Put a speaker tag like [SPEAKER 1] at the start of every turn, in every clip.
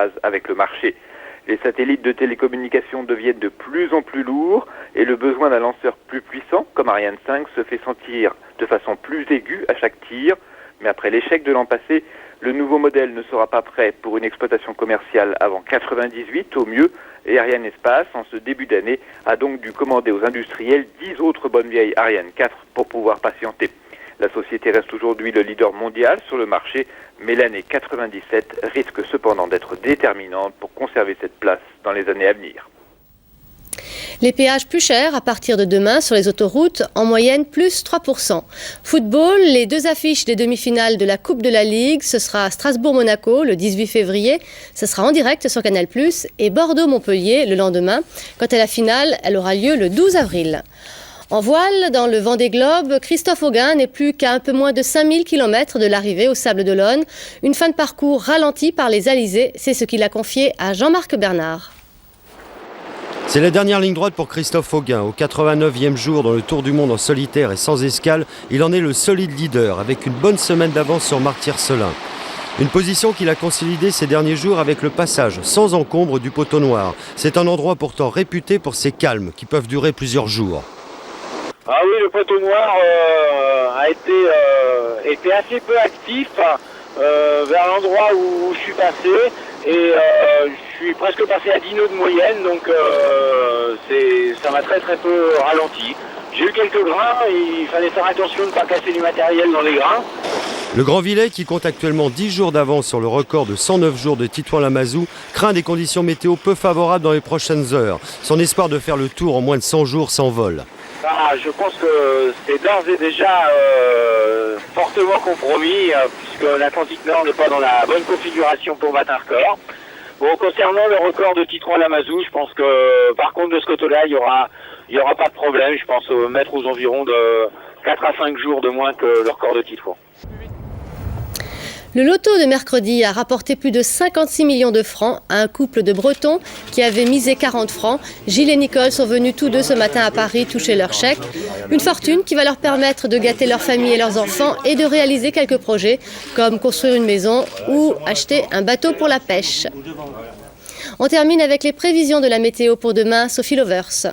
[SPEAKER 1] phase avec le marché. Les satellites de télécommunication deviennent de plus en plus lourds et le besoin d'un lanceur plus puissant, comme Ariane 5, se fait sentir de façon plus aiguë à chaque tir. Mais après l'échec de l'an passé, le nouveau modèle ne sera pas prêt pour une exploitation commerciale avant 98 au mieux. Et Ariane Espace, en ce début d'année, a donc dû commander aux industriels 10 autres bonnes vieilles Ariane 4 pour pouvoir patienter. La société reste aujourd'hui le leader mondial sur le marché, mais l'année 97 risque cependant d'être déterminante pour conserver cette place dans les années à venir.
[SPEAKER 2] Les péages plus chers à partir de demain sur les autoroutes, en moyenne plus 3%. Football, les 2 affiches des demi-finales de la Coupe de la Ligue, ce sera Strasbourg-Monaco le 18 février, ce sera en direct sur Canal+, et Bordeaux-Montpellier le lendemain. Quant à la finale, elle aura lieu le 12 avril. En voile, dans le Vendée Globe, Christophe Auguin n'est plus qu'à un peu moins de 5000 km de l'arrivée au Sables d'Olonne. Une fin de parcours ralentie par les alizés, c'est ce qu'il a confié à Jean-Marc Bernard.
[SPEAKER 3] C'est la dernière ligne droite pour Christophe Auguin. Au 89e jour dans le Tour du Monde en solitaire et sans escale, il en est le solide leader avec une bonne semaine d'avance sur Marc Tiercelin. Une position qu'il a consolidée ces derniers jours avec le passage sans encombre du poteau noir. C'est un endroit pourtant réputé pour ses calmes qui peuvent durer plusieurs jours.
[SPEAKER 4] Ah oui, le poteau noir a été assez peu actif vers l'endroit où je suis passé et je suis presque passé à 10 nœuds de moyenne, donc ça m'a très très peu ralenti. J'ai eu quelques grains et il fallait faire attention de ne pas casser du matériel dans les grains.
[SPEAKER 3] Le Grand Vilet, qui compte actuellement 10 jours d'avance sur le record de 109 jours de Titouan-Lamazou, craint des conditions météo peu favorables dans les prochaines heures. Son espoir de faire le tour en moins de 100 jours s'envole.
[SPEAKER 4] Je pense que c'est d'ores et déjà fortement compromis, puisque l'Atlantique Nord n'est pas dans la bonne configuration pour battre un record. Bon, concernant le record de Titouan-Lamazou, je pense que par contre de ce côté-là, il y aura pas de problème. Je pense mettre aux environs de 4 à 5 jours de moins que le record de Titouan.
[SPEAKER 2] Le loto de mercredi a rapporté plus de 56 millions de francs à un couple de Bretons qui avait misé 40 francs. Gilles et Nicole sont venus tous deux ce matin à Paris toucher leur chèque. Une fortune qui va leur permettre de gâter leur famille et leurs enfants et de réaliser quelques projets comme construire une maison ou acheter un bateau pour la pêche. On termine avec les prévisions de la météo pour demain. Sophie Lovers.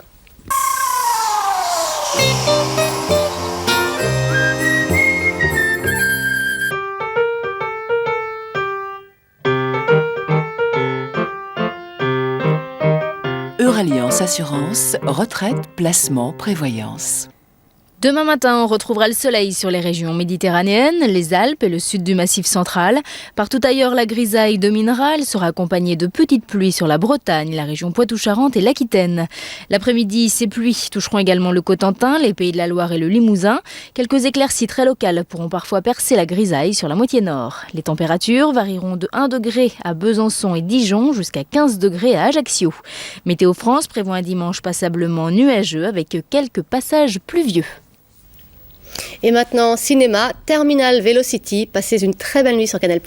[SPEAKER 5] Euralliance Assurance, retraite, placement, prévoyance.
[SPEAKER 6] Demain matin, on retrouvera le soleil sur les régions méditerranéennes, les Alpes et le sud du Massif central. Partout ailleurs, la grisaille dominera. Elle sera accompagnée de petites pluies sur la Bretagne, la région Poitou-Charentes et l'Aquitaine. L'après-midi, ces pluies toucheront également le Cotentin, les Pays de la Loire et le Limousin. Quelques éclaircies très locales pourront parfois percer la grisaille sur la moitié nord. Les températures varieront de 1 degré à Besançon et Dijon jusqu'à 15 degrés à Ajaccio. Météo France prévoit un dimanche passablement nuageux avec quelques passages pluvieux.
[SPEAKER 2] Et maintenant, cinéma, Terminal Velocity. Passez une très belle nuit sur Canal+.